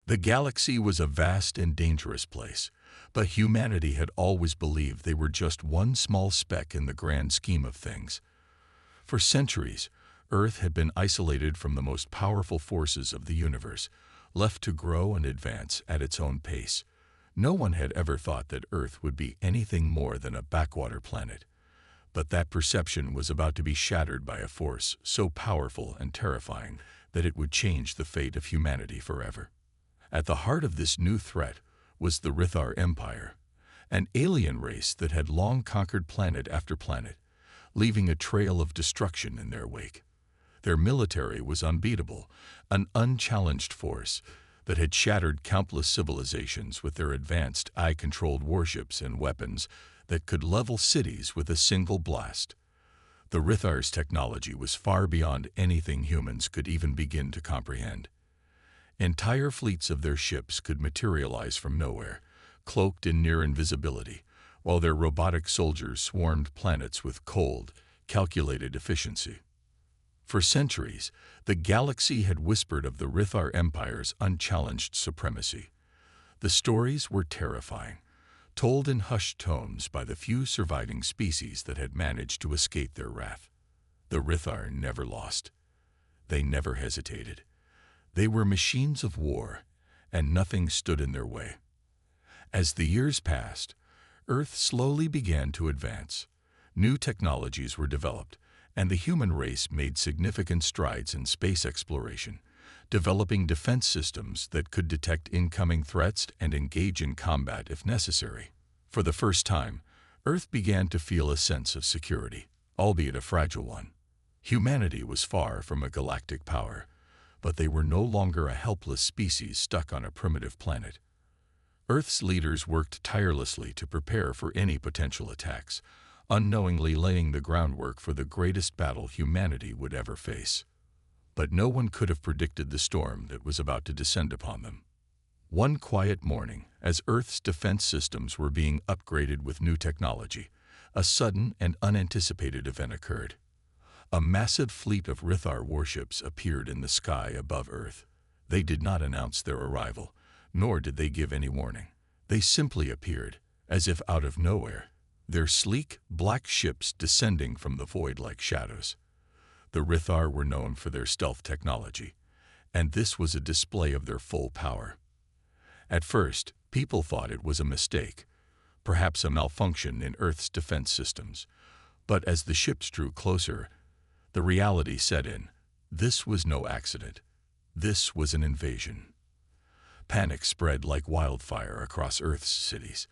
The galaxy was a vast and dangerous place, but humanity had always believed they were just one small speck in the grand scheme of things. For centuries, Earth had been isolated from the most powerful forces of the universe, left to grow and advance at its own pace. No one had ever thought that Earth would be anything more than a backwater planet. But that perception was about to be shattered by a force so powerful and terrifying that it would change the fate of humanity forever. At the heart of this new threat was the Rithar Empire, an alien race that had long conquered planet after planet, leaving a trail of destruction in their wake. Their military was unbeatable, an unchallenged force that had shattered countless civilizations with their advanced eye-controlled warships and weapons that could level cities with a single blast. The Rithar's technology was far beyond anything humans could even begin to comprehend. Entire fleets of their ships could materialize from nowhere, cloaked in near invisibility, while their robotic soldiers swarmed planets with cold, calculated efficiency. For centuries, the galaxy had whispered of the Rithar Empire's unchallenged supremacy. The stories were terrifying, told in hushed tones by the few surviving species that had managed to escape their wrath. The Rithar never lost. They never hesitated. They were machines of war, and nothing stood in their way. As the years passed, Earth slowly began to advance. New technologies were developed, and the human race made significant strides in space exploration, developing defense systems that could detect incoming threats and engage in combat if necessary. For the first time, Earth began to feel a sense of security, albeit a fragile one. Humanity was far from a galactic power, but they were no longer a helpless species stuck on a primitive planet. Earth's leaders worked tirelessly to prepare for any potential attacks, unknowingly laying the groundwork for the greatest battle humanity would ever face. But no one could have predicted the storm that was about to descend upon them. One quiet morning, as Earth's defense systems were being upgraded with new technology, a sudden and unanticipated event occurred. A massive fleet of Rithar warships appeared in the sky above Earth. They did not announce their arrival, nor did they give any warning. They simply appeared, as if out of nowhere, their sleek, black ships descending from the void like shadows. The Rithar were known for their stealth technology, and this was a display of their full power. At first, people thought it was a mistake, perhaps a malfunction in Earth's defense systems. But as the ships drew closer, the reality set in. This was no accident. This was an invasion. Panic spread like wildfire across Earth's cities.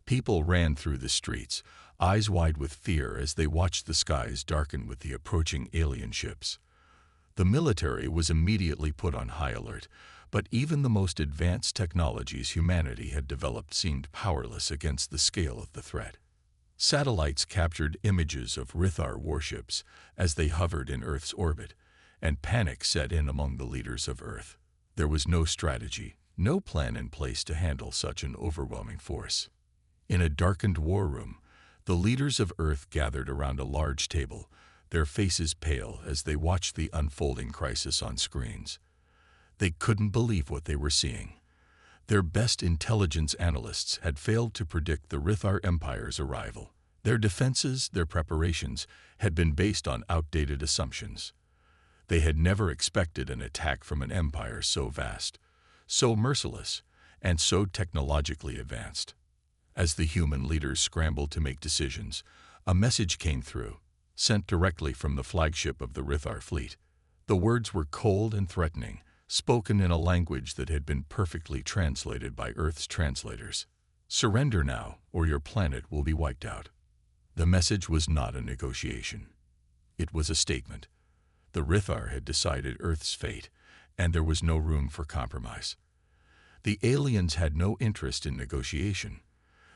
People ran through the streets, eyes wide with fear as they watched the skies darken with the approaching alien ships. The military was immediately put on high alert, but even the most advanced technologies humanity had developed seemed powerless against the scale of the threat. Satellites captured images of Rithar warships as they hovered in Earth's orbit, and panic set in among the leaders of Earth. There was no strategy, no plan in place to handle such an overwhelming force. In a darkened war room, the leaders of Earth gathered around a large table, their faces pale as they watched the unfolding crisis on screens. They couldn't believe what they were seeing. Their best intelligence analysts had failed to predict the Rithar Empire's arrival. Their defenses, their preparations, had been based on outdated assumptions. They had never expected an attack from an empire so vast, so merciless, and so technologically advanced. As the human leaders scrambled to make decisions, a message came through, sent directly from the flagship of the Rithar fleet. The words were cold and threatening, spoken in a language that had been perfectly translated by Earth's translators. Surrender now, or your planet will be wiped out. The message was not a negotiation. It was a statement. The Rithar had decided Earth's fate, and there was no room for compromise. The aliens had no interest in negotiation.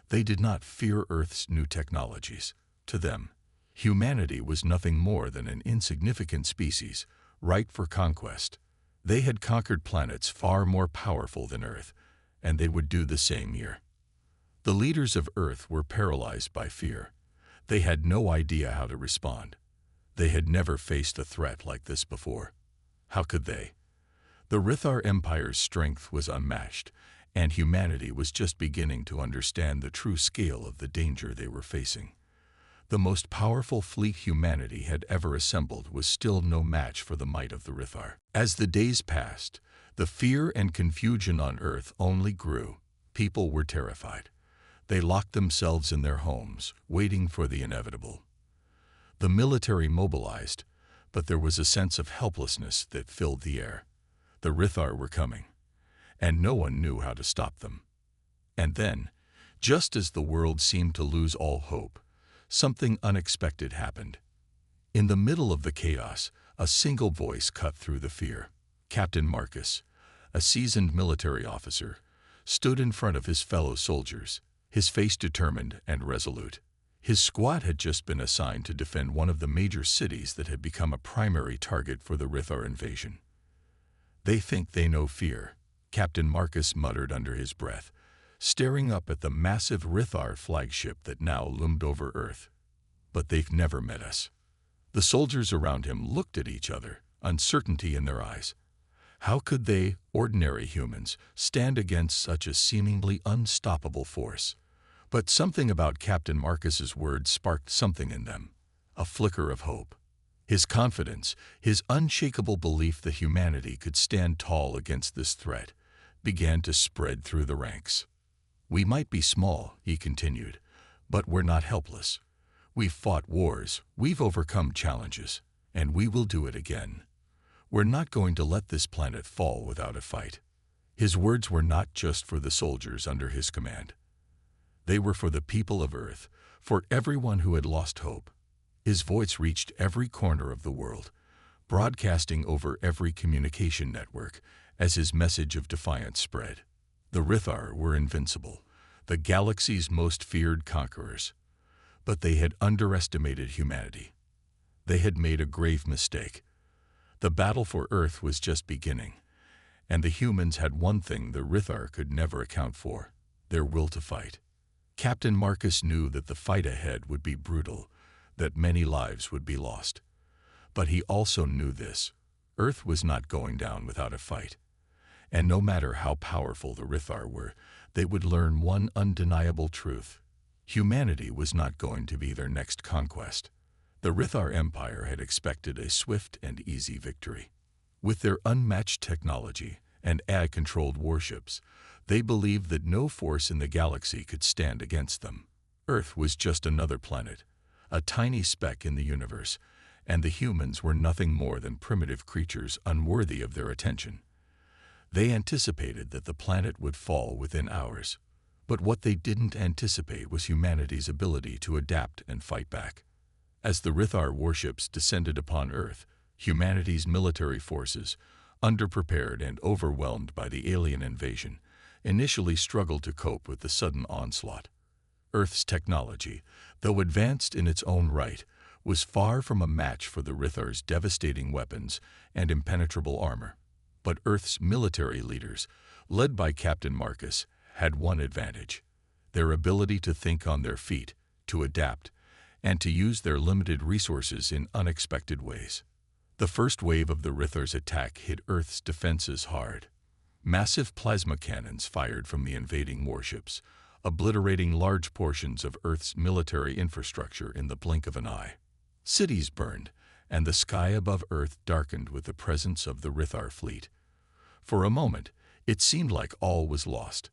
They did not fear Earth's new technologies. To them, humanity was nothing more than an insignificant species, ripe for conquest. They had conquered planets far more powerful than Earth, and they would do the same here. The leaders of Earth were paralyzed by fear. They had no idea how to respond. They had never faced a threat like this before. How could they? The Rithar Empire's strength was unmatched, and humanity was just beginning to understand the true scale of the danger they were facing. The most powerful fleet humanity had ever assembled was still no match for the might of the Rithar. As the days passed, the fear and confusion on Earth only grew. People were terrified. They locked themselves in their homes, waiting for the inevitable. The military mobilized, but there was a sense of helplessness that filled the air. The Rithar were coming, and no one knew how to stop them. And then, just as the world seemed to lose all hope, something unexpected happened. In the middle of the chaos, a single voice cut through the fear. Captain Marcus, a seasoned military officer, stood in front of his fellow soldiers, his face determined and resolute. His squad had just been assigned to defend one of the major cities that had become a primary target for the Rithar invasion. "They think they know fear," Captain Marcus muttered under his breath, staring up at the massive Rithar flagship that now loomed over Earth. "But they've never met us." The soldiers around him looked at each other, uncertainty in their eyes. How could they, ordinary humans, stand against such a seemingly unstoppable force? But something about Captain Marcus's words sparked something in them, a flicker of hope. His confidence, his unshakable belief that humanity could stand tall against this threat, began to spread through the ranks. "We might be small," he continued, "but we're not helpless. We've fought wars, we've overcome challenges, and we will do it again. We're not going to let this planet fall without a fight." His words were not just for the soldiers under his command. They were for the people of Earth, for everyone who had lost hope. His voice reached every corner of the world, broadcasting over every communication network as his message of defiance spread. The Rithar were invincible, the galaxy's most feared conquerors. But they had underestimated humanity. They had made a grave mistake. The battle for Earth was just beginning, and the humans had one thing the Rithar could never account for: their will to fight. Captain Marcus knew that the fight ahead would be brutal, that many lives would be lost. But he also knew this: Earth was not going down without a fight. And no matter how powerful the Rithar were, they would learn one undeniable truth: humanity was not going to be their next conquest. The Rithar Empire had expected a swift and easy victory. With their unmatched technology and AI-controlled warships, they believed that no force in the galaxy could stand against them. Earth was just another planet, a tiny speck in the universe, and the humans were nothing more than primitive creatures unworthy of their attention. They anticipated that the planet would fall within hours, but what they didn't anticipate was humanity's ability to adapt and fight back. As the Rithar warships descended upon Earth, humanity's military forces, underprepared and overwhelmed by the alien invasion, initially struggled to cope with the sudden onslaught. Earth's technology, though advanced in its own right, was far from a match for the Rithar's devastating weapons and impenetrable armor. But Earth's military leaders, led by Captain Marcus, had one advantage: their ability to think on their feet, to adapt, and to use their limited resources in unexpected ways. The first wave of the Rithar's attack hit Earth's defenses hard. Massive plasma cannons fired from the invading warships, obliterating large portions of Earth's military infrastructure in the blink of an eye. Cities burned, and the sky above Earth darkened with the presence of the Rithar fleet. For a moment, it seemed like all was lost.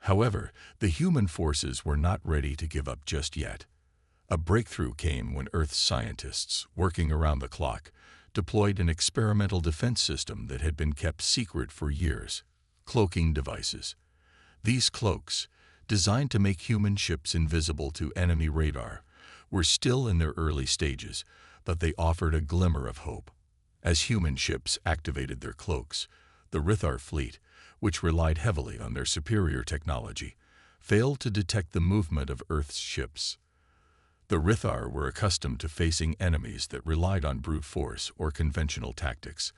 However, the human forces were not ready to give up just yet. A breakthrough came when Earth's scientists, working around the clock, deployed an experimental defense system that had been kept secret for years: cloaking devices. These cloaks, designed to make human ships invisible to enemy radar, were still in their early stages, but they offered a glimmer of hope. As human ships activated their cloaks, the Rithar fleet, which relied heavily on their superior technology, failed to detect the movement of Earth's ships. The Rithar were accustomed to facing enemies that relied on brute force or conventional tactics.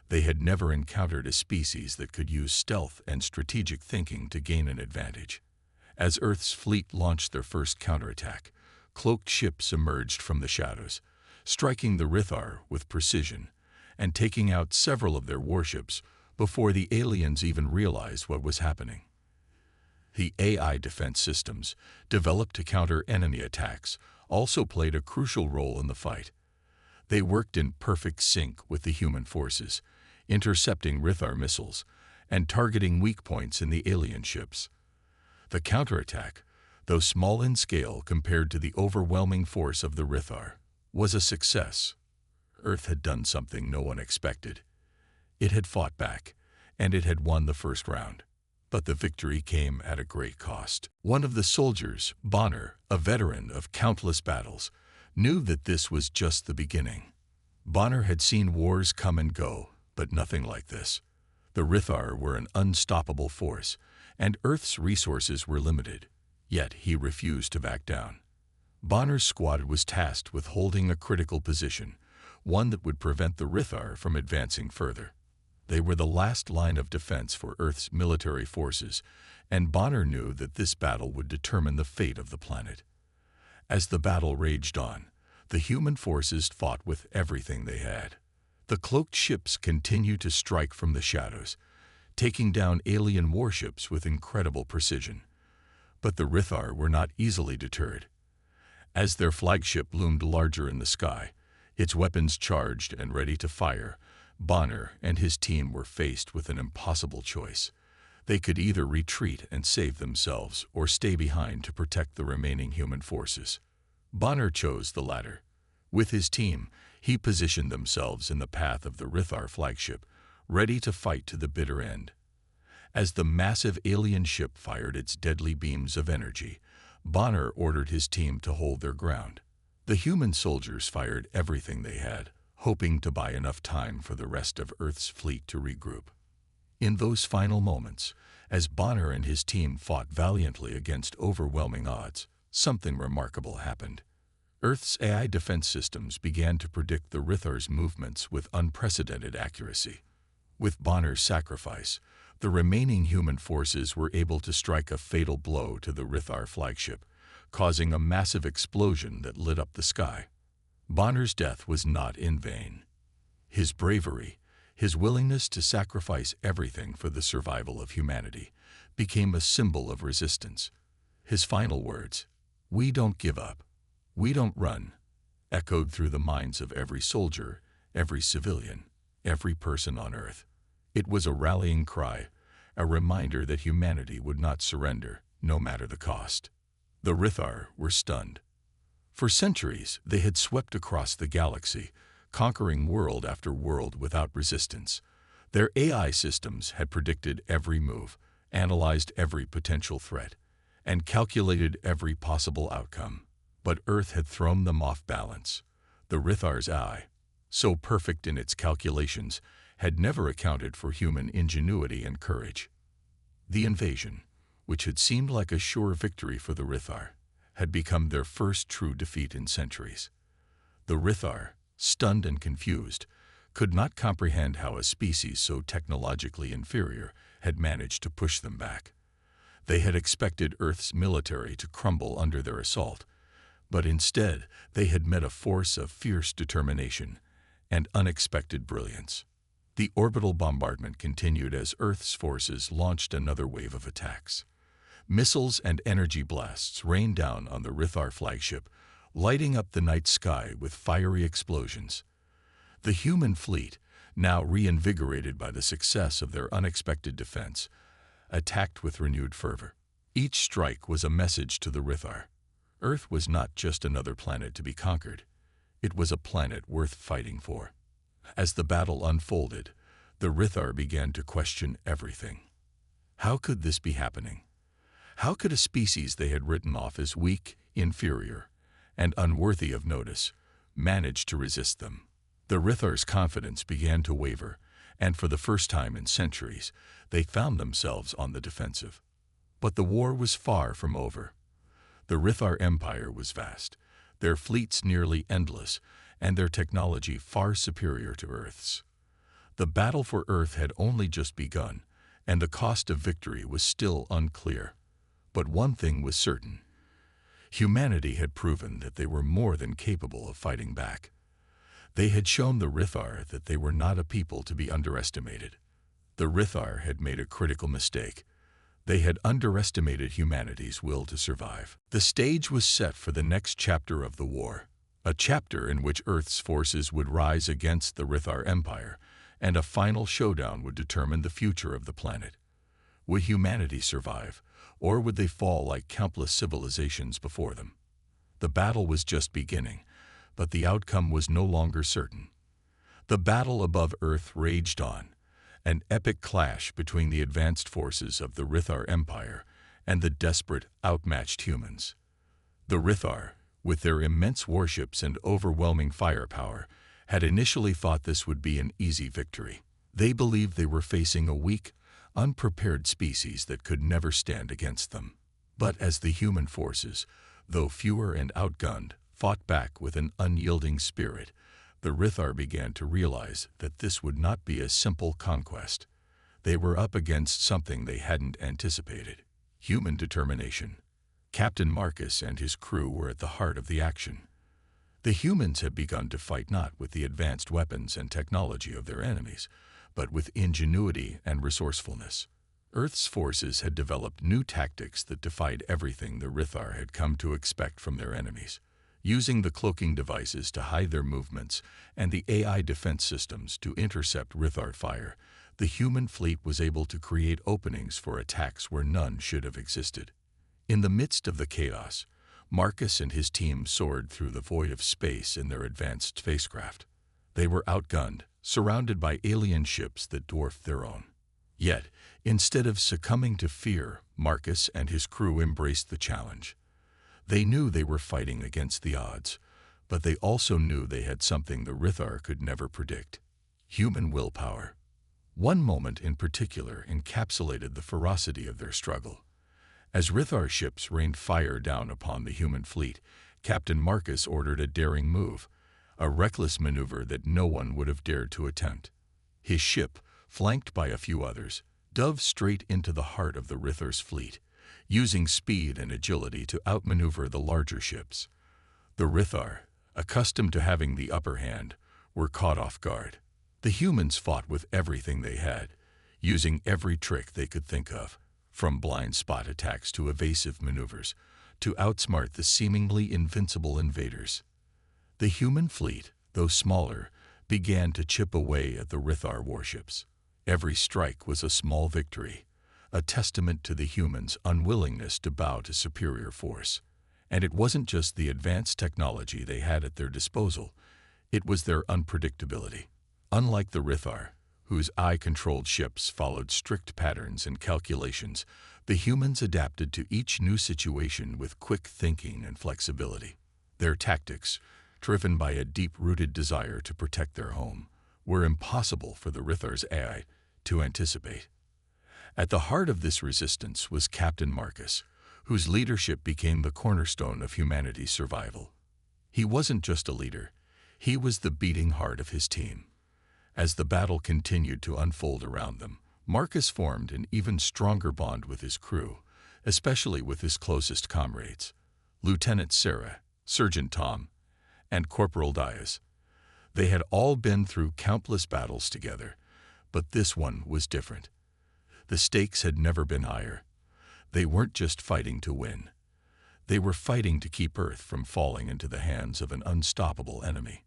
They had never encountered a species that could use stealth and strategic thinking to gain an advantage. As Earth's fleet launched their first counterattack, cloaked ships emerged from the shadows, striking the Rithar with precision and taking out several of their warships, before the aliens even realized what was happening. The AI defense systems, developed to counter enemy attacks, also played a crucial role in the fight. They worked in perfect sync with the human forces, intercepting Rithar missiles and targeting weak points in the alien ships. The counterattack, though small in scale compared to the overwhelming force of the Rithar, was a success. Earth had done something no one expected. It had fought back, and it had won the first round. But the victory came at a great cost. One of the soldiers, Bonner, a veteran of countless battles, knew that this was just the beginning. Bonner had seen wars come and go, but nothing like this. The Rithar were an unstoppable force, and Earth's resources were limited, yet he refused to back down. Bonner's squad was tasked with holding a critical position, one that would prevent the Rithar from advancing further. They were the last line of defense for Earth's military forces, and Bonner knew that this battle would determine the fate of the planet. As the battle raged on, the human forces fought with everything they had. The cloaked ships continued to strike from the shadows, taking down alien warships with incredible precision. But the Rithar were not easily deterred. As their flagship loomed larger in the sky, its weapons charged and ready to fire, Bonner and his team were faced with an impossible choice. They could either retreat and save themselves or stay behind to protect the remaining human forces. Bonner chose the latter. With his team, he positioned themselves in the path of the Rithar flagship, ready to fight to the bitter end. As the massive alien ship fired its deadly beams of energy, Bonner ordered his team to hold their ground. The human soldiers fired everything they had, hoping to buy enough time for the rest of Earth's fleet to regroup. In those final moments, as Bonner and his team fought valiantly against overwhelming odds, something remarkable happened. Earth's AI defense systems began to predict the Rithar's movements with unprecedented accuracy. With Bonner's sacrifice, the remaining human forces were able to strike a fatal blow to the Rithar flagship, causing a massive explosion that lit up the sky. Bonner's death was not in vain. His bravery, his willingness to sacrifice everything for the survival of humanity, became a symbol of resistance. His final words, "We don't give up, we don't run," echoed through the minds of every soldier, every civilian, every person on Earth. It was a rallying cry, a reminder that humanity would not surrender, no matter the cost. The Rithar were stunned. For centuries, they had swept across the galaxy, conquering world after world without resistance. Their AI systems had predicted every move, analyzed every potential threat, and calculated every possible outcome. But Earth had thrown them off balance. The Rithar's AI, so perfect in its calculations, had never accounted for human ingenuity and courage. The invasion, which had seemed like a sure victory for the Rithar, had become their first true defeat in centuries. The Rithar, stunned and confused, could not comprehend how a species so technologically inferior had managed to push them back. They had expected Earth's military to crumble under their assault, but instead they had met a force of fierce determination and unexpected brilliance. The orbital bombardment continued as Earth's forces launched another wave of attacks. Missiles and energy blasts rained down on the Rithar flagship, lighting up the night sky with fiery explosions. The human fleet, now reinvigorated by the success of their unexpected defense, attacked with renewed fervor. Each strike was a message to the Rithar. Earth was not just another planet to be conquered. It was a planet worth fighting for. As the battle unfolded, the Rithar began to question everything. How could this be happening? How could a species they had written off as weak, inferior, and unworthy of notice manage to resist them? The Rithar's confidence began to waver, and for the first time in centuries, they found themselves on the defensive. But the war was far from over. The Rithar Empire was vast, their fleets nearly endless, and their technology far superior to Earth's. The battle for Earth had only just begun, and the cost of victory was still unclear. But one thing was certain. Humanity had proven that they were more than capable of fighting back. They had shown the Rithar that they were not a people to be underestimated. The Rithar had made a critical mistake. They had underestimated humanity's will to survive. The stage was set for the next chapter of the war, a chapter in which Earth's forces would rise against the Rithar Empire, and a final showdown would determine the future of the planet. Would humanity survive, or would they fall like countless civilizations before them? The battle was just beginning, but the outcome was no longer certain. The battle above Earth raged on, an epic clash between the advanced forces of the Rithar Empire and the desperate, outmatched humans. The Rithar, with their immense warships and overwhelming firepower, had initially thought this would be an easy victory. They believed they were facing a weak, unprepared species that could never stand against them. But as the human forces, though fewer and outgunned, fought back with an unyielding spirit, the Rithar began to realize that this would not be a simple conquest. They were up against something they hadn't anticipated: human determination. Captain Marcus and his crew were at the heart of the action. The humans had begun to fight not with the advanced weapons and technology of their enemies, but with ingenuity and resourcefulness. Earth's forces had developed new tactics that defied everything the Rithar had come to expect from their enemies. Using the cloaking devices to hide their movements and the AI defense systems to intercept Rithar fire, the human fleet was able to create openings for attacks where none should have existed. In the midst of the chaos, Marcus and his team soared through the void of space in their advanced spacecraft. They were outgunned, surrounded by alien ships that dwarfed their own. Yet, instead of succumbing to fear, Marcus and his crew embraced the challenge. They knew they were fighting against the odds, but they also knew they had something the Rithar could never predict: human willpower. One moment in particular encapsulated the ferocity of their struggle. As Rithar ships rained fire down upon the human fleet, Captain Marcus ordered a daring move, a reckless maneuver that no one would have dared to attempt. His ship, flanked by a few others, dove straight into the heart of the Rithar's fleet, using speed and agility to outmaneuver the larger ships. The Rithar, accustomed to having the upper hand, were caught off guard. The humans fought with everything they had, using every trick they could think of, from blind spot attacks to evasive maneuvers, to outsmart the seemingly invincible invaders. The human fleet, though smaller, began to chip away at the Rithar warships. Every strike was a small victory, a testament to the humans' unwillingness to bow to superior force. And it wasn't just the advanced technology they had at their disposal, it was their unpredictability. Unlike the Rithar, whose eye-controlled ships followed strict patterns and calculations, the humans adapted to each new situation with quick thinking and flexibility. Their tactics, driven by a deep-rooted desire to protect their home, were impossible for the Rithar's AI to anticipate. At the heart of this resistance was Captain Marcus, whose leadership became the cornerstone of humanity's survival. He wasn't just a leader, he was the beating heart of his team. As the battle continued to unfold around them, Marcus formed an even stronger bond with his crew, especially with his closest comrades, Lieutenant Sarah, Sergeant Tom, and Corporal Diaz. They had all been through countless battles together, but this one was different. The stakes had never been higher. They weren't just fighting to win. They were fighting to keep Earth from falling into the hands of an unstoppable enemy.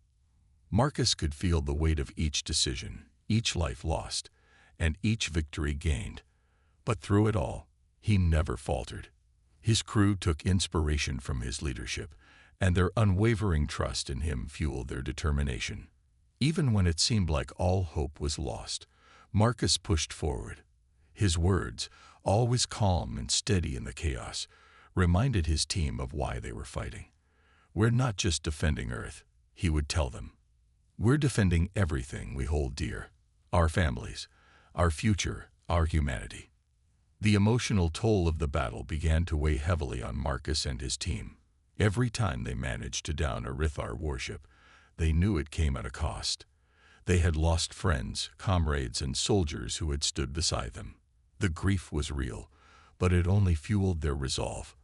Marcus could feel the weight of each decision, each life lost, and each victory gained. But through it all, he never faltered. His crew took inspiration from his leadership, and their unwavering trust in him fueled their determination. Even when it seemed like all hope was lost, Marcus pushed forward. His words, always calm and steady in the chaos, reminded his team of why they were fighting. "We're not just defending Earth," he would tell them. "We're defending everything we hold dear: our families, our future, our humanity." The emotional toll of the battle began to weigh heavily on Marcus and his team. Every time they managed to down a Rithar warship, they knew it came at a cost. They had lost friends, comrades, and soldiers who had stood beside them. The grief was real, but it only fueled their resolve.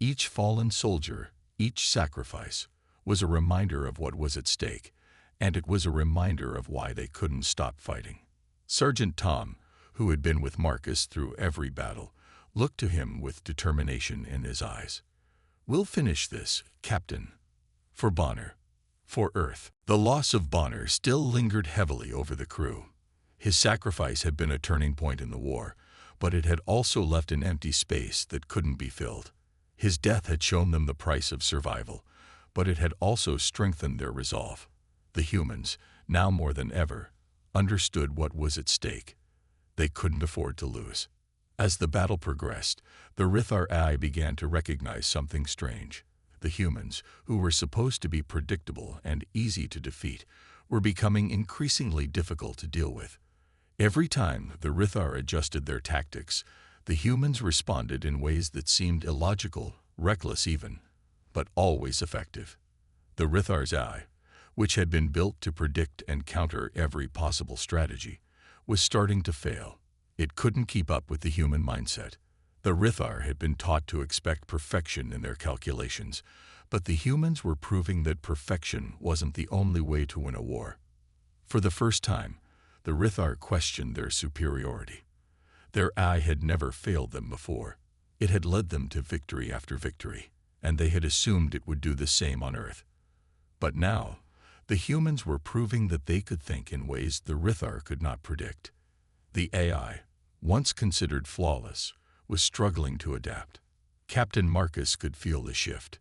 Each fallen soldier, each sacrifice, was a reminder of what was at stake, and it was a reminder of why they couldn't stop fighting. Sergeant Tom, who had been with Marcus through every battle, looked to him with determination in his eyes. "We'll finish this, Captain. For Bonner. For Earth." The loss of Bonner still lingered heavily over the crew. His sacrifice had been a turning point in the war, but it had also left an empty space that couldn't be filled. His death had shown them the price of survival, but it had also strengthened their resolve. The humans, now more than ever, understood what was at stake. They couldn't afford to lose. As the battle progressed, the Rithar AI began to recognize something strange. The humans, who were supposed to be predictable and easy to defeat, were becoming increasingly difficult to deal with. Every time the Rithar adjusted their tactics, the humans responded in ways that seemed illogical, reckless even, but always effective. The Rithar's AI, which had been built to predict and counter every possible strategy, was starting to fail. It couldn't keep up with the human mindset. The Rithar had been taught to expect perfection in their calculations, but the humans were proving that perfection wasn't the only way to win a war. For the first time, the Rithar questioned their superiority. Their AI had never failed them before. It had led them to victory after victory, and they had assumed it would do the same on Earth. But now, the humans were proving that they could think in ways the Rithar could not predict. The AI, once considered flawless, was struggling to adapt. Captain Marcus could feel the shift.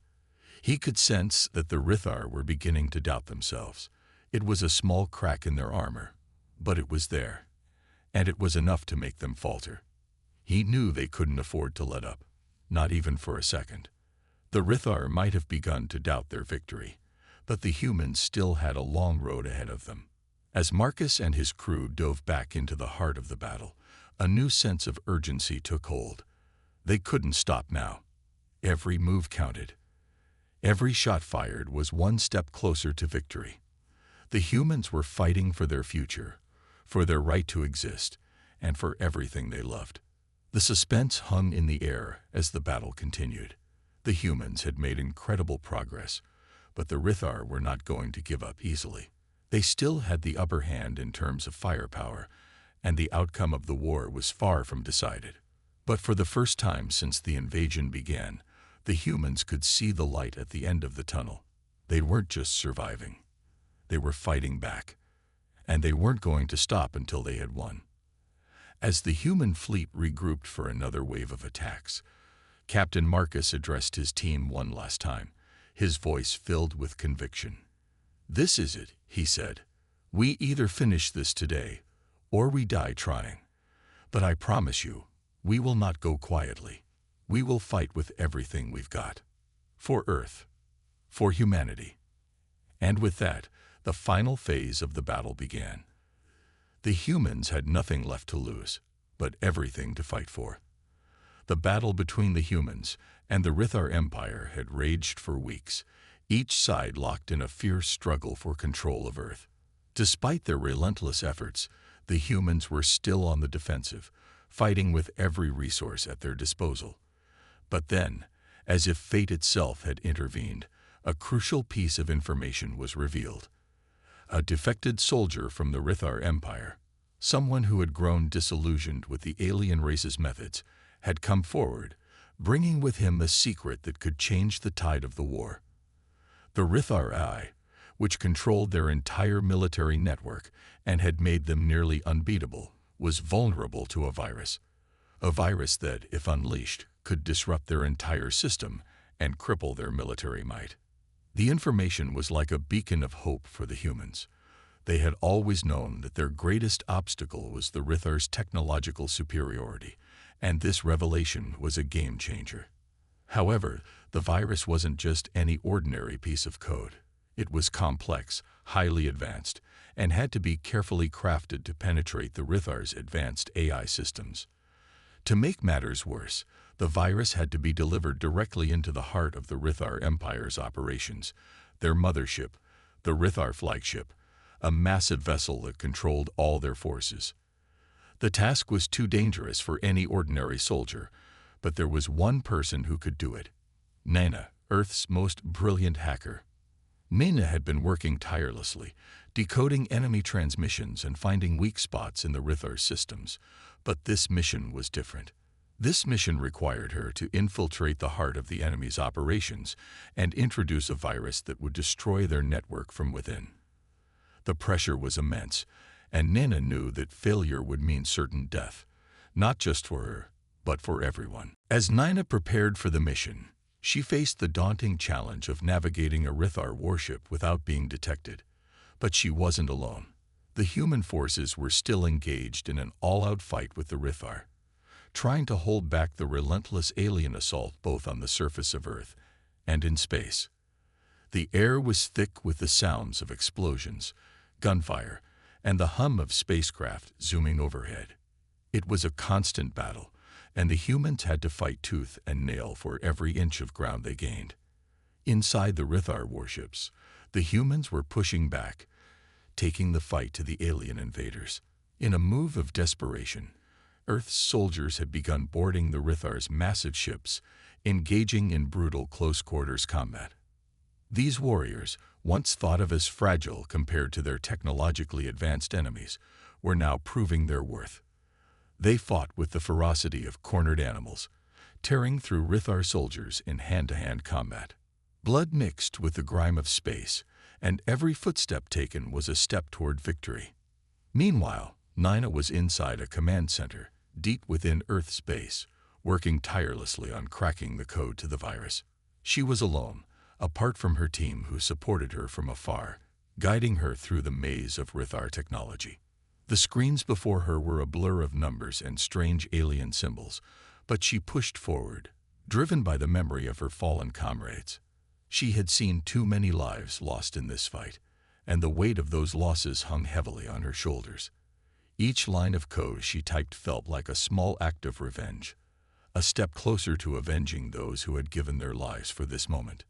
He could sense that the Rithar were beginning to doubt themselves. It was a small crack in their armor, but it was there, and it was enough to make them falter. He knew they couldn't afford to let up, not even for a second. The Rithar might have begun to doubt their victory, but the humans still had a long road ahead of them. As Marcus and his crew dove back into the heart of the battle, a new sense of urgency took hold. They couldn't stop now. Every move counted. Every shot fired was one step closer to victory. The humans were fighting for their future, for their right to exist, and for everything they loved. The suspense hung in the air as the battle continued. The humans had made incredible progress, but the Rithar were not going to give up easily. They still had the upper hand in terms of firepower, and the outcome of the war was far from decided. But for the first time since the invasion began, the humans could see the light at the end of the tunnel. They weren't just surviving. They were fighting back, and they weren't going to stop until they had won. As the human fleet regrouped for another wave of attacks, Captain Marcus addressed his team one last time, his voice filled with conviction. "This is it," he said. "We either finish this today, or we die trying. But I promise you, we will not go quietly. We will fight with everything we've got. For Earth. For humanity." And with that, the final phase of the battle began. The humans had nothing left to lose, but everything to fight for. The battle between the humans and the Rithar Empire had raged for weeks, each side locked in a fierce struggle for control of Earth. Despite their relentless efforts, the humans were still on the defensive, fighting with every resource at their disposal. But then, as if fate itself had intervened, a crucial piece of information was revealed. A defected soldier from the Rithar Empire, someone who had grown disillusioned with the alien race's methods, had come forward, bringing with him a secret that could change the tide of the war. The Rithar AI, which controlled their entire military network and had made them nearly unbeatable, was vulnerable to a virus that, if unleashed, could disrupt their entire system and cripple their military might. The information was like a beacon of hope for the humans. They had always known that their greatest obstacle was the Rithar's technological superiority, and this revelation was a game changer. However, the virus wasn't just any ordinary piece of code. It was complex, highly advanced, and had to be carefully crafted to penetrate the Rithar's advanced AI systems. To make matters worse, the virus had to be delivered directly into the heart of the Rithar Empire's operations, their mothership, the Rithar flagship, a massive vessel that controlled all their forces. The task was too dangerous for any ordinary soldier, but there was one person who could do it. Nana, Earth's most brilliant hacker. Mina had been working tirelessly, decoding enemy transmissions and finding weak spots in the Rithar systems, but this mission was different. This mission required her to infiltrate the heart of the enemy's operations and introduce a virus that would destroy their network from within. The pressure was immense, and Nina knew that failure would mean certain death, not just for her, but for everyone. As Nina prepared for the mission, she faced the daunting challenge of navigating a Rithar warship without being detected. But she wasn't alone. The human forces were still engaged in an all-out fight with the Rithar, trying to hold back the relentless alien assault both on the surface of Earth and in space. The air was thick with the sounds of explosions, gunfire, and the hum of spacecraft zooming overhead. It was a constant battle, and the humans had to fight tooth and nail for every inch of ground they gained. Inside the Rithar warships, the humans were pushing back, taking the fight to the alien invaders. In a move of desperation, Earth's soldiers had begun boarding the Rithar's massive ships, engaging in brutal close-quarters combat. These warriors, once thought of as fragile compared to their technologically advanced enemies, were now proving their worth. They fought with the ferocity of cornered animals, tearing through Rithar soldiers in hand-to-hand combat. Blood mixed with the grime of space, and every footstep taken was a step toward victory. Meanwhile, Nina was inside a command center, deep within Earth space, working tirelessly on cracking the code to the virus. She was alone, apart from her team who supported her from afar, guiding her through the maze of Rithar technology. The screens before her were a blur of numbers and strange alien symbols, but she pushed forward, driven by the memory of her fallen comrades. She had seen too many lives lost in this fight, and the weight of those losses hung heavily on her shoulders. Each line of code she typed felt like a small act of revenge, a step closer to avenging those who had given their lives for this moment.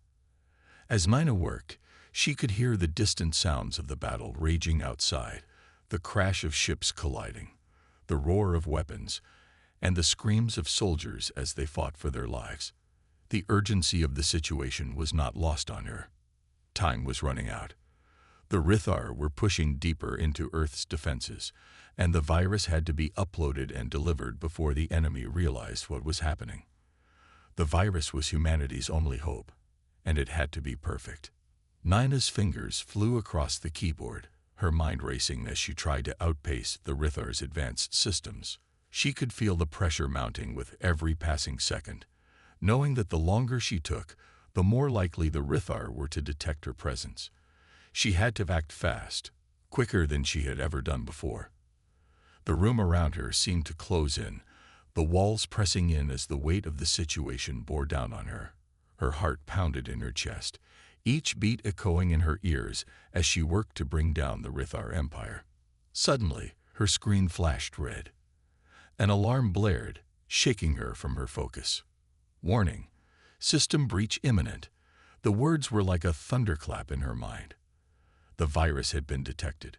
As Nina worked, she could hear the distant sounds of the battle raging outside, the crash of ships colliding, the roar of weapons, and the screams of soldiers as they fought for their lives. The urgency of the situation was not lost on her. Time was running out. The Rithar were pushing deeper into Earth's defenses, and the virus had to be uploaded and delivered before the enemy realized what was happening. The virus was humanity's only hope, and it had to be perfect. Nina's fingers flew across the keyboard, her mind racing as she tried to outpace the Rithar's advanced systems. She could feel the pressure mounting with every passing second, knowing that the longer she took, the more likely the Rithar were to detect her presence. She had to act fast, quicker than she had ever done before. The room around her seemed to close in, the walls pressing in as the weight of the situation bore down on her. Her heart pounded in her chest, each beat echoing in her ears as she worked to bring down the Rithar Empire. Suddenly, her screen flashed red. An alarm blared, shaking her from her focus. Warning, system breach imminent. The words were like a thunderclap in her mind. The virus had been detected.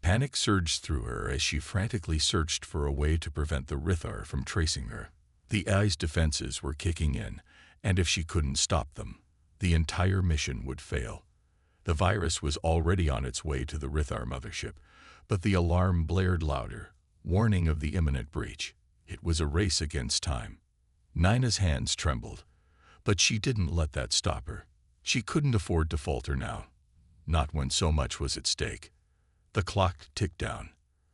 Panic surged through her as she frantically searched for a way to prevent the Rithar from tracing her. The AI's defenses were kicking in, and if she couldn't stop them, the entire mission would fail. The virus was already on its way to the Rithar mothership, but the alarm blared louder, warning of the imminent breach. It was a race against time. Nina's hands trembled, but she didn't let that stop her. She couldn't afford to falter now, not when so much was at stake. The clock ticked down.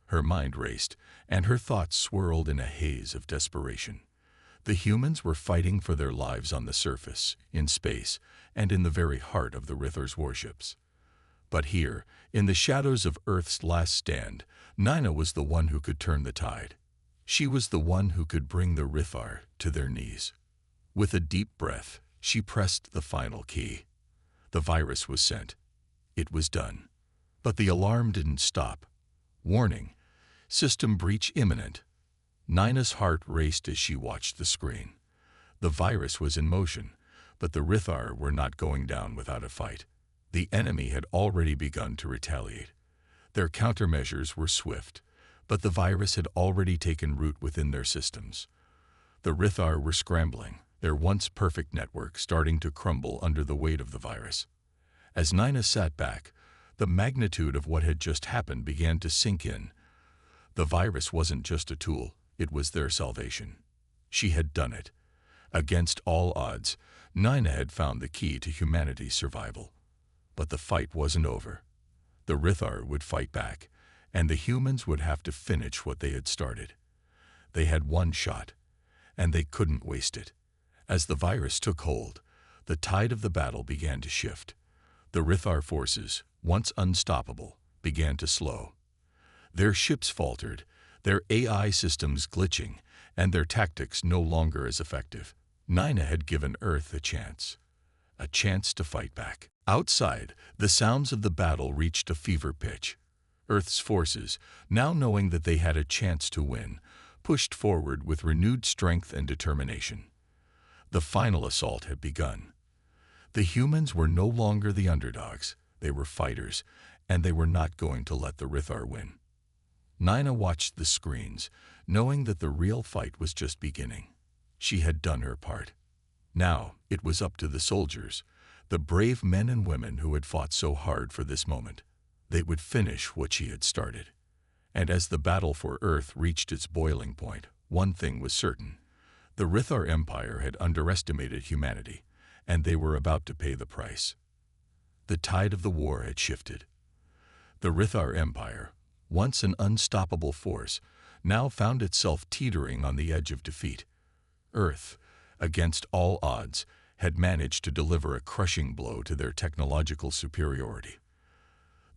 Her mind raced, and her thoughts swirled in a haze of desperation. The humans were fighting for their lives on the surface, in space, and in the very heart of the Rithar's warships. But here, in the shadows of Earth's last stand, Nina was the one who could turn the tide. She was the one who could bring the Rithar to their knees. With a deep breath, she pressed the final key. The virus was sent. It was done. But the alarm didn't stop. Warning, system breach imminent. Nina's heart raced as she watched the screen. The virus was in motion, but the Rithar were not going down without a fight. The enemy had already begun to retaliate. Their countermeasures were swift, but the virus had already taken root within their systems. The Rithar were scrambling, their once perfect network starting to crumble under the weight of the virus. As Nina sat back, the magnitude of what had just happened began to sink in. The virus wasn't just a tool, it was their salvation. She had done it. Against all odds, Nina had found the key to humanity's survival. But the fight wasn't over. The Rithar would fight back, and the humans would have to finish what they had started. They had one shot, and they couldn't waste it. As the virus took hold, the tide of the battle began to shift. The Rithar forces, once unstoppable, began to slow. Their ships faltered, their AI systems glitching, and their tactics no longer as effective. Nina had given Earth a chance to fight back. Outside, the sounds of the battle reached a fever pitch. Earth's forces, now knowing that they had a chance to win, pushed forward with renewed strength and determination. The final assault had begun. The humans were no longer the underdogs. They were fighters, and they were not going to let the Rithar win. Nina watched the screens, knowing that the real fight was just beginning. She had done her part. Now it was up to the soldiers, the brave men and women who had fought so hard for this moment. They would finish what she had started. And as the battle for Earth reached its boiling point, one thing was certain. The Rithar Empire had underestimated humanity, and they were about to pay the price. The tide of the war had shifted. The Rithar Empire, once an unstoppable force, now found itself teetering on the edge of defeat. Earth, against all odds, had managed to deliver a crushing blow to their technological superiority.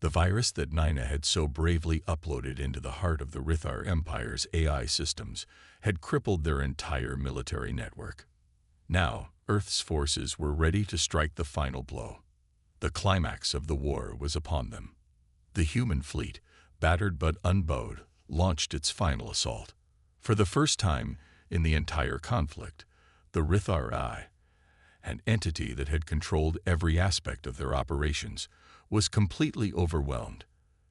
The virus that Nina had so bravely uploaded into the heart of the Rithar Empire's AI systems had crippled their entire military network. Now, Earth's forces were ready to strike the final blow. The climax of the war was upon them. The human fleet, battered but unbowed, launched its final assault. For the first time in the entire conflict, the Rithar AI, an entity that had controlled every aspect of their operations, was completely overwhelmed.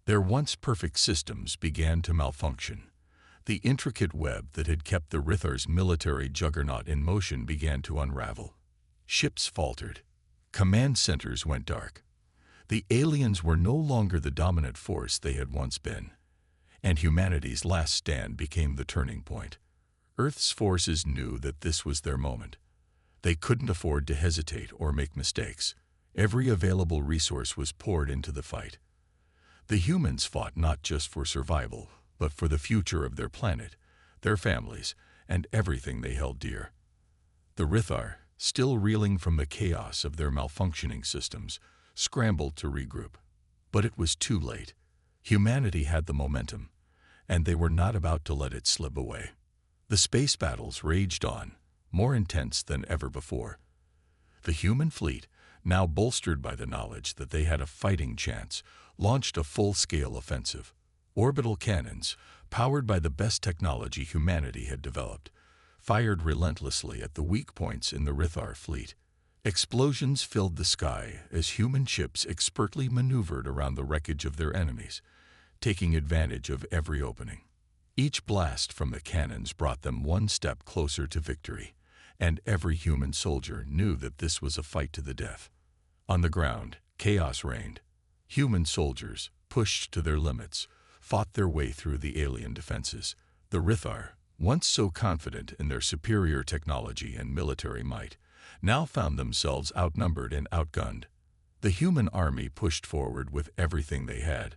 Their once perfect systems began to malfunction. The intricate web that had kept the Rithar's military juggernaut in motion began to unravel. Ships faltered. Command centers went dark. The aliens were no longer the dominant force they had once been, and humanity's last stand became the turning point. Earth's forces knew that this was their moment. They couldn't afford to hesitate or make mistakes. Every available resource was poured into the fight. The humans fought not just for survival, but for the future of their planet, their families, and everything they held dear. The Rithar, still reeling from the chaos of their malfunctioning systems, scrambled to regroup. But it was too late. Humanity had the momentum, and they were not about to let it slip away. The space battles raged on, more intense than ever before. The human fleet, now bolstered by the knowledge that they had a fighting chance, launched a full-scale offensive. Orbital cannons, powered by the best technology humanity had developed, fired relentlessly at the weak points in the Rithar fleet. Explosions filled the sky as human ships expertly maneuvered around the wreckage of their enemies, taking advantage of every opening. Each blast from the cannons brought them one step closer to victory, and every human soldier knew that this was a fight to the death. On the ground, chaos reigned. Human soldiers, pushed to their limits, fought their way through the alien defenses. The Rithar, once so confident in their superior technology and military might, now found themselves outnumbered and outgunned. The human army pushed forward with everything they had,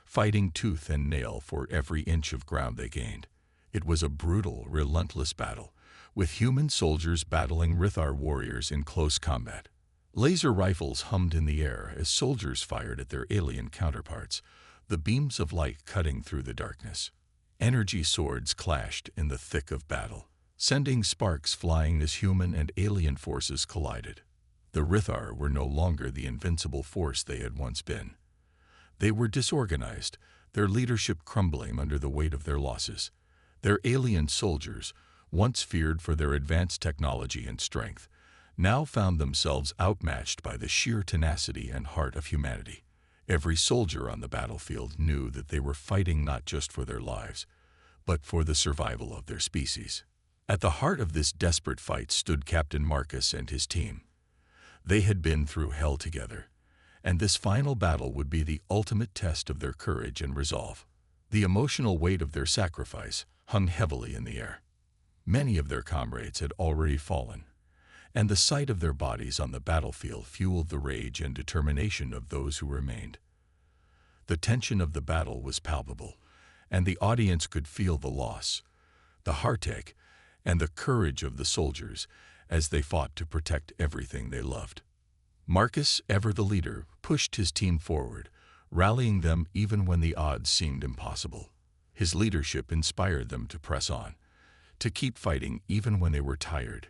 fighting tooth and nail for every inch of ground they gained. It was a brutal, relentless battle, with human soldiers battling Rithar warriors in close combat. Laser rifles hummed in the air as soldiers fired at their alien counterparts, the beams of light cutting through the darkness. Energy swords clashed in the thick of battle, sending sparks flying as human and alien forces collided. The Rithar were no longer the invincible force they had once been. They were disorganized, their leadership crumbling under the weight of their losses. Their alien soldiers, once feared for their advanced technology and strength, now found themselves outmatched by the sheer tenacity and heart of humanity. Every soldier on the battlefield knew that they were fighting not just for their lives, but for the survival of their species. At the heart of this desperate fight stood Captain Marcus and his team. They had been through hell together, and this final battle would be the ultimate test of their courage and resolve. The emotional weight of their sacrifice hung heavily in the air. Many of their comrades had already fallen, and the sight of their bodies on the battlefield fueled the rage and determination of those who remained. The tension of the battle was palpable, and the audience could feel the loss, the heartache, and the courage of the soldiers as they fought to protect everything they loved. Marcus, ever the leader, pushed his team forward, rallying them even when the odds seemed impossible. His leadership inspired them to press on, to keep fighting even when they were tired,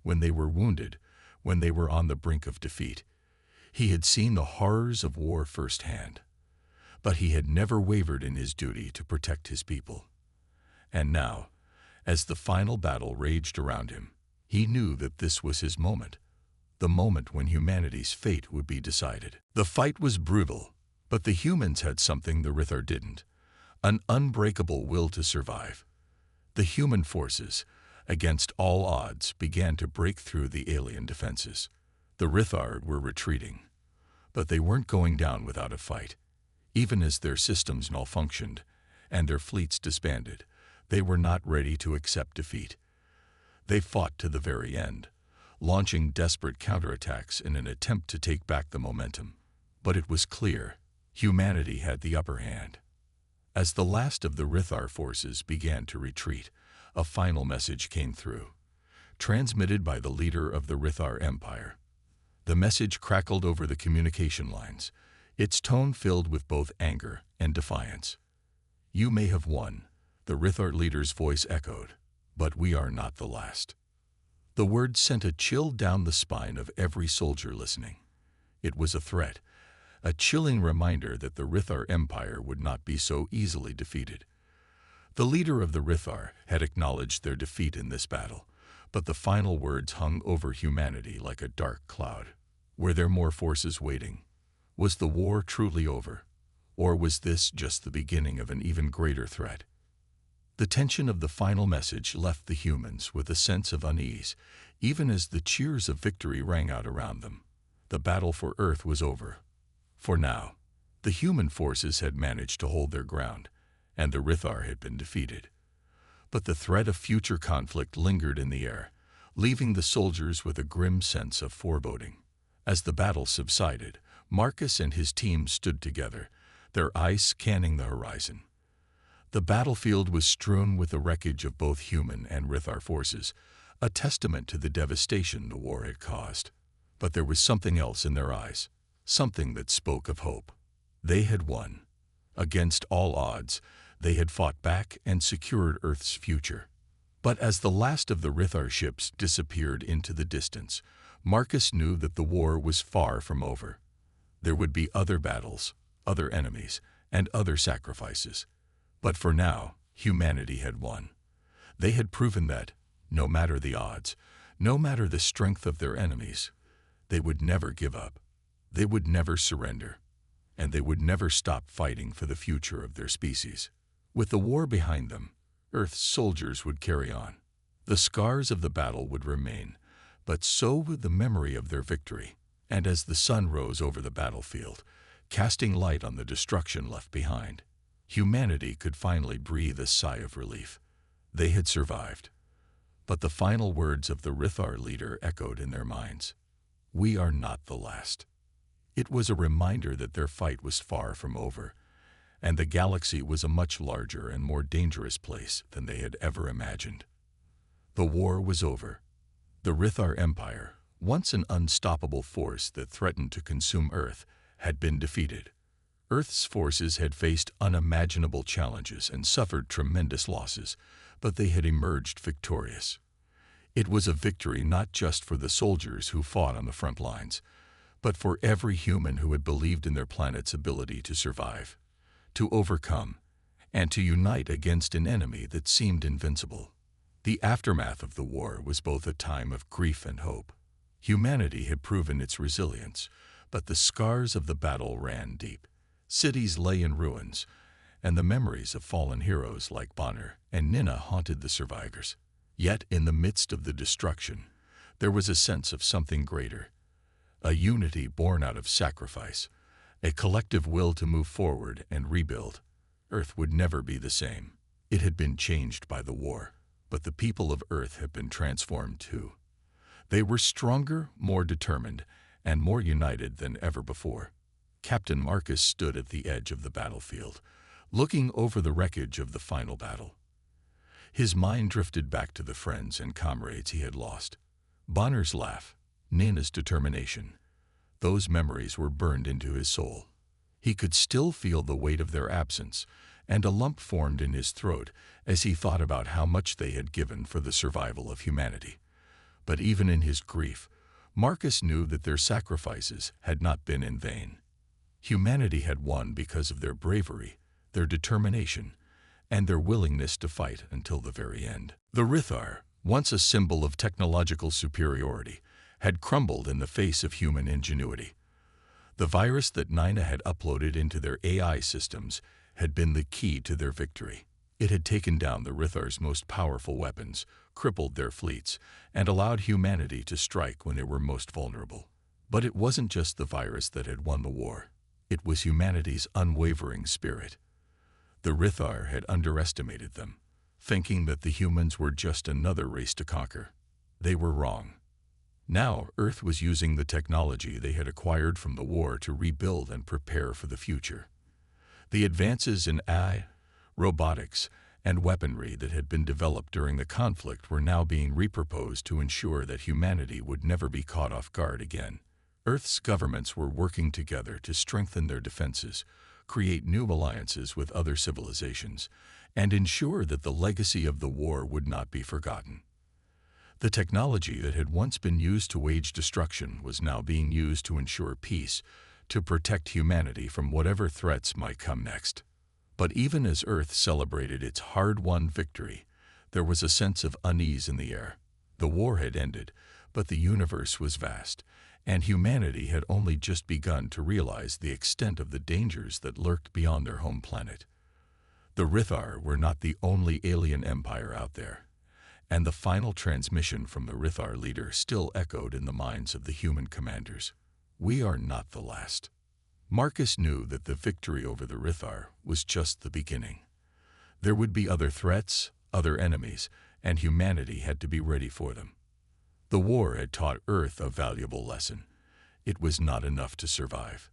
when they were wounded, when they were on the brink of defeat. He had seen the horrors of war firsthand, but he had never wavered in his duty to protect his people. And now, as the final battle raged around him, he knew that this was his moment, the moment when humanity's fate would be decided. The fight was brutal, but the humans had something the Rithar didn't: an unbreakable will to survive. The human forces, against all odds, began to break through the alien defenses. The Rithar were retreating, but they weren't going down without a fight. Even as their systems malfunctioned and their fleets disbanded, they were not ready to accept defeat. They fought to the very end, launching desperate counterattacks in an attempt to take back the momentum. But it was clear, humanity had the upper hand. As the last of the Rithar forces began to retreat, a final message came through, transmitted by the leader of the Rithar Empire. The message crackled over the communication lines, its tone filled with both anger and defiance. "You may have won," the Rithar leader's voice echoed, "but we are not the last." The word sent a chill down the spine of every soldier listening. It was a threat, a chilling reminder that the Rithar Empire would not be so easily defeated. The leader of the Rithar had acknowledged their defeat in this battle, but the final words hung over humanity like a dark cloud. Were there more forces waiting? Was the war truly over? Or was this just the beginning of an even greater threat? The tension of the final message left the humans with a sense of unease, even as the cheers of victory rang out around them. The battle for Earth was over. For now, the human forces had managed to hold their ground, and the Rithar had been defeated. But the threat of future conflict lingered in the air, leaving the soldiers with a grim sense of foreboding. As the battle subsided, Marcus and his team stood together, their eyes scanning the horizon. The battlefield was strewn with the wreckage of both human and Rithar forces, a testament to the devastation the war had caused. But there was something else in their eyes, something that spoke of hope. They had won. Against all odds, they had fought back and secured Earth's future. But as the last of the Rithar ships disappeared into the distance, Marcus knew that the war was far from over. There would be other battles, other enemies, and other sacrifices. But for now, humanity had won. They had proven that, no matter the odds, no matter the strength of their enemies, they would never give up. They would never surrender, and they would never stop fighting for the future of their species. With the war behind them, Earth's soldiers would carry on. The scars of the battle would remain, but so would the memory of their victory. And as the sun rose over the battlefield, casting light on the destruction left behind, humanity could finally breathe a sigh of relief. They had survived. But the final words of the Rithar leader echoed in their minds. "We are not the last." It was a reminder that their fight was far from over, and the galaxy was a much larger and more dangerous place than they had ever imagined. The war was over. The Rithar Empire, once an unstoppable force that threatened to consume Earth, had been defeated. Earth's forces had faced unimaginable challenges and suffered tremendous losses, but they had emerged victorious. It was a victory not just for the soldiers who fought on the front lines, but for every human who had believed in their planet's ability to survive, to overcome, and to unite against an enemy that seemed invincible. The aftermath of the war was both a time of grief and hope. Humanity had proven its resilience, but the scars of the battle ran deep. Cities lay in ruins, and the memories of fallen heroes like Bonner and Nina haunted the survivors. Yet in the midst of the destruction, there was a sense of something greater, a unity born out of sacrifice, a collective will to move forward and rebuild. Earth would never be the same. It had been changed by the war, but the people of Earth had been transformed too. They were stronger, more determined, and more united than ever before. Captain Marcus stood at the edge of the battlefield, looking over the wreckage of the final battle. His mind drifted back to the friends and comrades he had lost. Bonner's laugh, Nina's determination. Those memories were burned into his soul. He could still feel the weight of their absence, and a lump formed in his throat as he thought about how much they had given for the survival of humanity. But even in his grief, Marcus knew that their sacrifices had not been in vain. Humanity had won because of their bravery, their determination, and their willingness to fight until the very end. The Rithar, once a symbol of technological superiority, had crumbled in the face of human ingenuity. The virus that Nina had uploaded into their AI systems had been the key to their victory. It had taken down the Rithar's most powerful weapons, crippled their fleets, and allowed humanity to strike when they were most vulnerable. But it wasn't just the virus that had won the war. It was humanity's unwavering spirit. The Rithar had underestimated them, thinking that the humans were just another race to conquer. They were wrong. Now, Earth was using the technology they had acquired from the war to rebuild and prepare for the future. The advances in AI, robotics, and weaponry that had been developed during the conflict were now being repurposed to ensure that humanity would never be caught off guard again. Earth's governments were working together to strengthen their defenses, create new alliances with other civilizations, and ensure that the legacy of the war would not be forgotten. The technology that had once been used to wage destruction was now being used to ensure peace, to protect humanity from whatever threats might come next. But even as Earth celebrated its hard-won victory, there was a sense of unease in the air. The war had ended, but the universe was vast, and humanity had only just begun to realize the extent of the dangers that lurked beyond their home planet. The Rithar were not the only alien empire out there, and the final transmission from the Rithar leader still echoed in the minds of the human commanders. "We are not the last." Marcus knew that the victory over the Rithar was just the beginning. There would be other threats, other enemies, and humanity had to be ready for them. The war had taught Earth a valuable lesson. It was not enough to survive.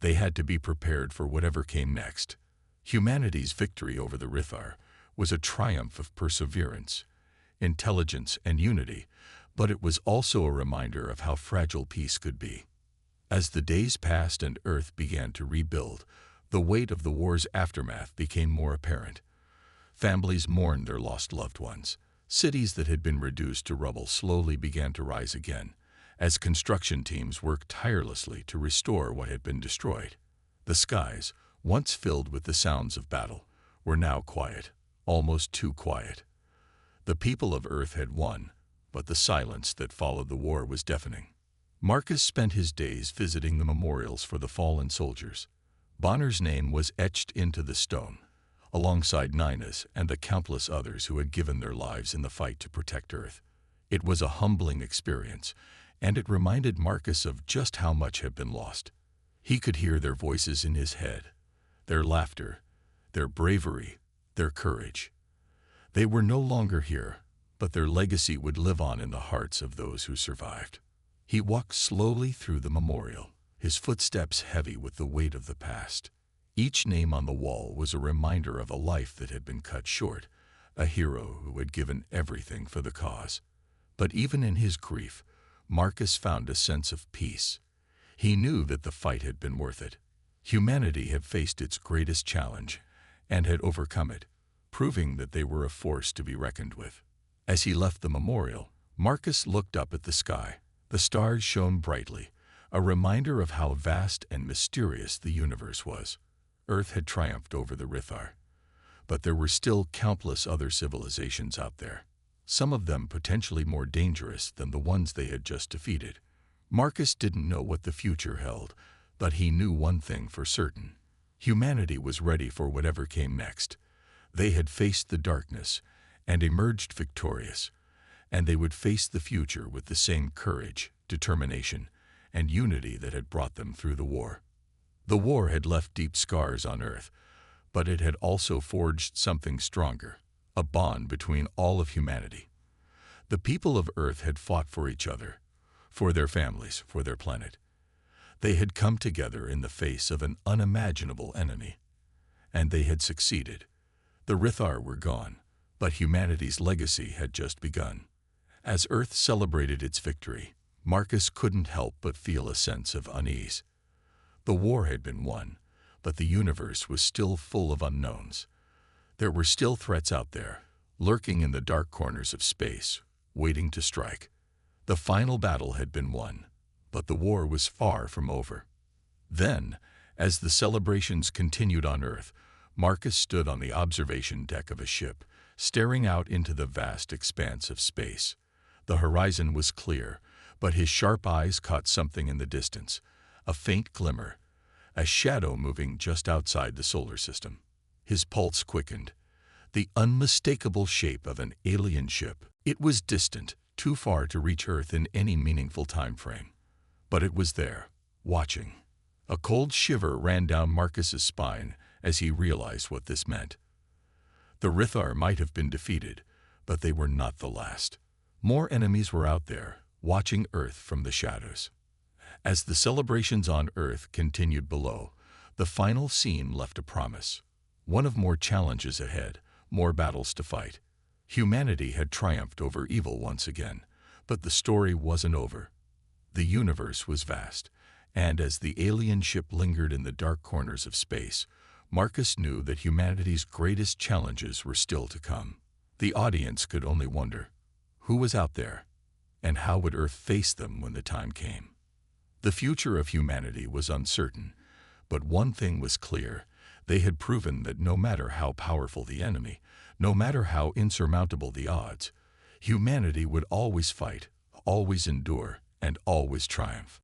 They had to be prepared for whatever came next. Humanity's victory over the Rithar was a triumph of perseverance, intelligence, and unity, but it was also a reminder of how fragile peace could be. As the days passed and Earth began to rebuild, the weight of the war's aftermath became more apparent. Families mourned their lost loved ones. Cities that had been reduced to rubble slowly began to rise again, as construction teams worked tirelessly to restore what had been destroyed. The skies, once filled with the sounds of battle, were now quiet, almost too quiet. The people of Earth had won, but the silence that followed the war was deafening. Marcus spent his days visiting the memorials for the fallen soldiers. Bonner's name was etched into the stone, alongside Nina's and the countless others who had given their lives in the fight to protect Earth. It was a humbling experience, and it reminded Marcus of just how much had been lost. He could hear their voices in his head, their laughter, their bravery, their courage. They were no longer here, but their legacy would live on in the hearts of those who survived. He walked slowly through the memorial, his footsteps heavy with the weight of the past. Each name on the wall was a reminder of a life that had been cut short, a hero who had given everything for the cause. But even in his grief, Marcus found a sense of peace. He knew that the fight had been worth it. Humanity had faced its greatest challenge and had overcome it, proving that they were a force to be reckoned with. As he left the memorial, Marcus looked up at the sky. The stars shone brightly, a reminder of how vast and mysterious the universe was. Earth had triumphed over the Rithar, but there were still countless other civilizations out there, some of them potentially more dangerous than the ones they had just defeated. Marcus didn't know what the future held, but he knew one thing for certain. Humanity was ready for whatever came next. They had faced the darkness and emerged victorious, and they would face the future with the same courage, determination, and unity that had brought them through the war. The war had left deep scars on Earth, but it had also forged something stronger, a bond between all of humanity. The people of Earth had fought for each other, for their families, for their planet. They had come together in the face of an unimaginable enemy, and they had succeeded. The Rithar were gone, but humanity's legacy had just begun. As Earth celebrated its victory, Marcus couldn't help but feel a sense of unease. The war had been won, but the universe was still full of unknowns. There were still threats out there, lurking in the dark corners of space, waiting to strike. The final battle had been won, but the war was far from over. Then, as the celebrations continued on Earth, Marcus stood on the observation deck of a ship, staring out into the vast expanse of space. The horizon was clear, but his sharp eyes caught something in the distance, a faint glimmer, a shadow moving just outside the solar system. His pulse quickened. The unmistakable shape of an alien ship. It was distant, too far to reach Earth in any meaningful time frame. But it was there, watching. A cold shiver ran down Marcus's spine as he realized what this meant. The Rithar might have been defeated, but they were not the last. More enemies were out there, watching Earth from the shadows. As the celebrations on Earth continued below, the final scene left a promise. One of more challenges ahead, more battles to fight. Humanity had triumphed over evil once again, but the story wasn't over. The universe was vast, and as the alien ship lingered in the dark corners of space, Marcus knew that humanity's greatest challenges were still to come. The audience could only wonder, who was out there, and how would Earth face them when the time came? The future of humanity was uncertain, but one thing was clear. They had proven that no matter how powerful the enemy, no matter how insurmountable the odds, humanity would always fight, always endure, and always triumph.